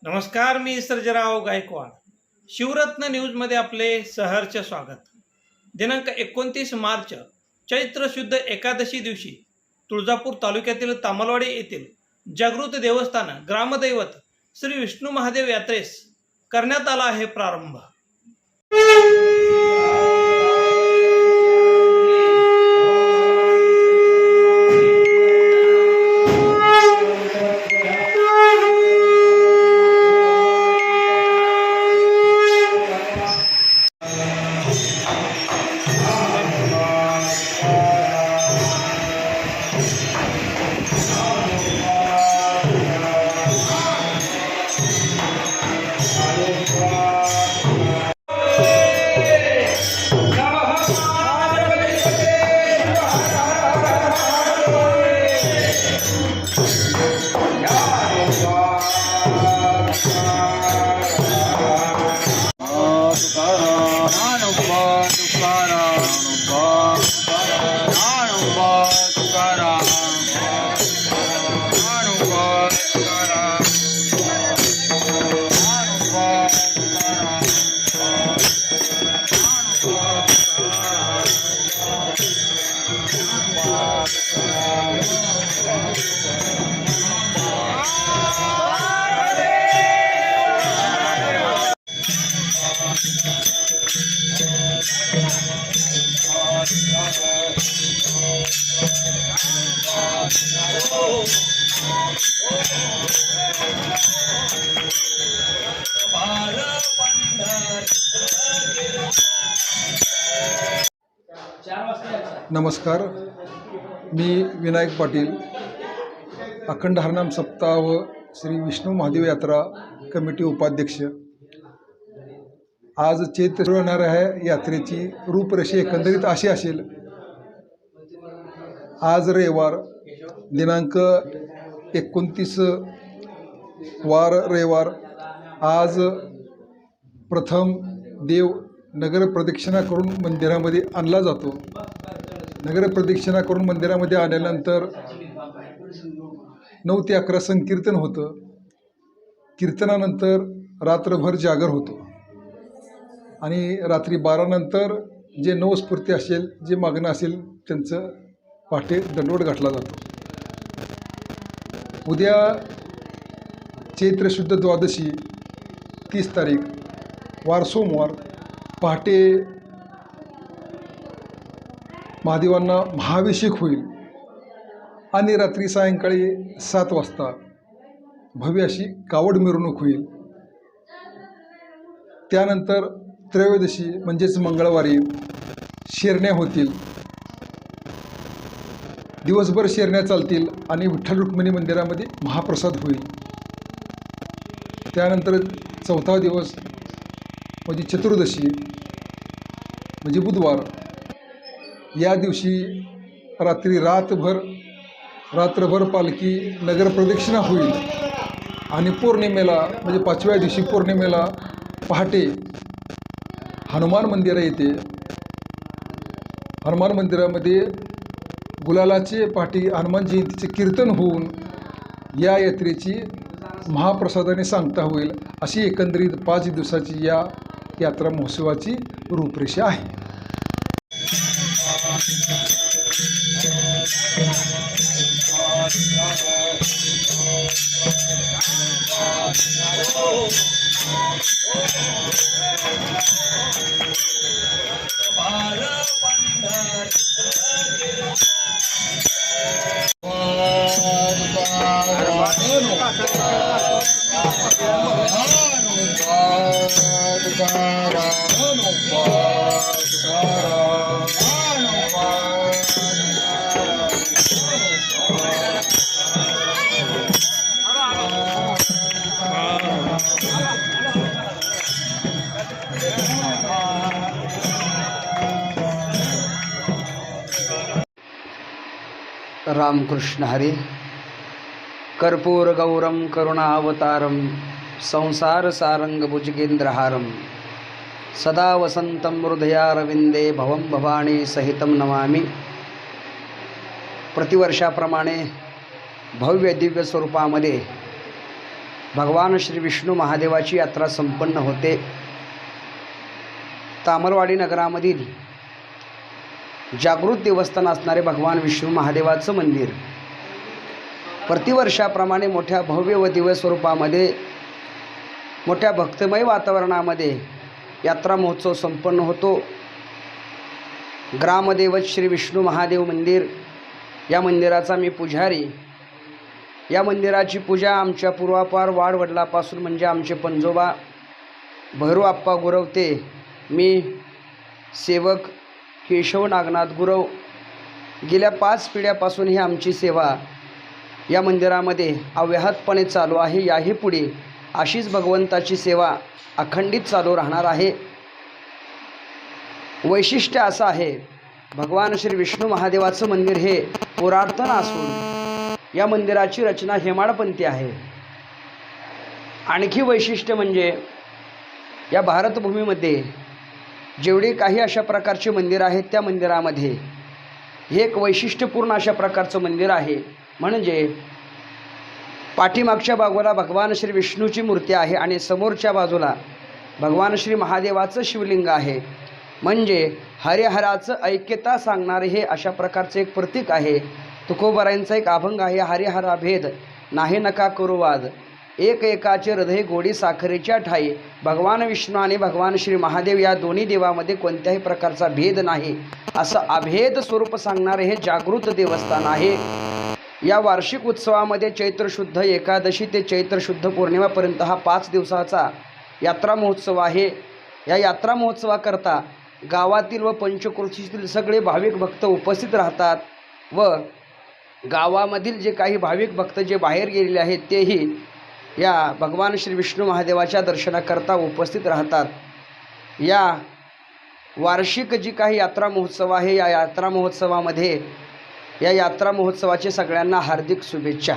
नमस्कार, मी सर्जेराव गायकवाड. शिवरत्न न्यूजमध्ये आपले सहर्ष स्वागत. दिनांक 29 मार्च चैत्र शुद्ध एकादशी दिवशी तुळजापूर तालुक्यातील तामलवाडी येथील जागृत देवस्थान ग्रामदैवत श्री विष्णू महादेव यात्रेस करण्यात आला आहे प्रारंभ. नमस्कार, मी विनायक पाटील, अखंड हरनाम सप्ताह व श्री विष्णू महादेव यात्रा कमिटी उपाध्यक्ष. आज चैत्र सुरू होणाऱ्या आहे यात्रेची रूपरेषा एकंदरीत अशी असेल. आज रविवार दिनांक 29 वार रविवार. आज प्रथम देव नगर प्रदक्षिणा करून मंदिरामध्ये आणला जातो. नगर प्रदक्षिणा करून मंदिरामध्ये आल्यानंतर 9 ते 11 संकीर्तन होतं. कीर्तनानंतर रात्रभर जागर होतो आणि रात्री 12 नंतर जे नवस्फूर्ती असेल, जे मागणं असेल त्यांचं पहाटे दंडवत घातला जातो. उद्या चैत्र शुद्ध द्वादशी 30 तारीख वार सोमवार पहाटे महादेवांना महाभिषेक होईल आणि रात्री सायंकाळी 7 वाजता भव्य अशी कावड मिरवणूक होईल. त्यानंतर त्रयोदशी म्हणजेच मंगळवारी शेरण्या होतील. दिवसभर शेरण्या चालतील आणि विठ्ठल रुक्मिणी मंदिरामध्ये महाप्रसाद होईल. त्यानंतर 4था दिवस म्हणजे चतुर्दशी म्हणजे बुधवार. या दिवशी रात्रभर पालखी नगर प्रदक्षिणा होईल आणि पौर्णिमेला म्हणजे 5व्या दिवशी पौर्णिमेला पहाटे हनुमान मंदिर येते. हनुमान मंदिरामध्ये गुलालाचे पहाटे हनुमान जयंतीचे कीर्तन होऊन या यात्रेची महाप्रसादाने सांगता होईल. अशी एकंदरीत 5 दिवसाची या यात्रा महोत्सवाची रूपरेषा आहे. रामकृष्ण हरे. कर्पूर गौरम करुणावतारम संसार सारंग भुजगेंद्रहारम सदा वसंतं हृदयारविंदे भवं भवानी सहितं नमामि. प्रतिवर्षाप्रमाणे भव्य दिव्य स्वरूपामध्ये भगवान श्री विष्णू महादेवाची यात्रा संपन्न होते. तामलवाडी नगरामधील जागृत देवस्थान असणारे भगवान विष्णू महादेवाचं मंदिर प्रतिवर्षाप्रमाणे मोठ्या भव्य व दिव्य स्वरूपामध्ये मोठ्या भक्तिमय वातावरणामध्ये यात्रा महोत्सव संपन्न होतो. ग्रामदैवत श्री विष्णू महादेव मंदिर या मंदिराचा मी पुजारी. या मंदिराची पूजा आमच्या पूर्वापार वाडवडिलापासून म्हणजे आमचे पंजोबा भैरू आप्पा गुरवते, मी सेवक केशव नागनाथ गुरव गेल्या 5 पिढ्यापासून ही आमची सेवा या मंदिरामध्ये अव्याहतपणे चालू आहे. याही पुढे अशीच भगवंताची सेवा अखंडित चालू राहणार आहे. वैशिष्ट्य असं आहे, भगवान श्री विष्णू महादेवाचं मंदिर हे पुरातन असून या मंदिराची रचना हेमाडपंथी आहे. आणखी वैशिष्ट्य म्हणजे या भारतभूमीमध्ये जेवढे काही अशा प्रकारचे मंदिर आहेत त्या मंदिरामध्ये हे एक वैशिष्ट्यपूर्ण अशा प्रकारचं मंदिर आहे. म्हणजे पाठीमागच्या बाजूला भगवान श्री विष्णूची मूर्ती आहे आणि समोरच्या बाजूला भगवान श्री महादेवाचं शिवलिंग आहे. म्हणजे हरिहराचं ऐक्यता सांगणारे हे अशा प्रकारचं एक प्रतीक आहे. तुकोबारायांचा एक अभंग आहे, हरिहरा भेद नाही नका करू वाद, एक एकाचे हृदय गोडी साखरेच्या ठाई. भगवान विष्णू आणि भगवान श्री महादेव या दोन्ही देवामध्ये कोणत्याही प्रकारचा भेद नाही असं अभेद स्वरूप सांगणारे हे जागृत देवस्थान आहे. या वार्षिक उत्सवामध्ये चैत्र शुद्ध एकादशी ते चैत्र शुद्ध पौर्णिमापर्यंत हा 5 दिवसाचा यात्रा महोत्सव आहे. या यात्रा महोत्सवाकरता गावातील व पंचक्रोशीतील सगळे भाविक भक्त उपस्थित राहतात व गावामधील जे काही भाविक भक्त जे बाहेर गेलेले आहेत तेही या भगवान श्री विष्णू महादेवाच्या दर्शनाकरता उपस्थित राहतात. या वार्षिक जी काही यात्रा महोत्सव आहे या यात्रा महोत्सवामध्ये या यात्रा महोत्सवाचे सगळ्यांना हार्दिक शुभेच्छा.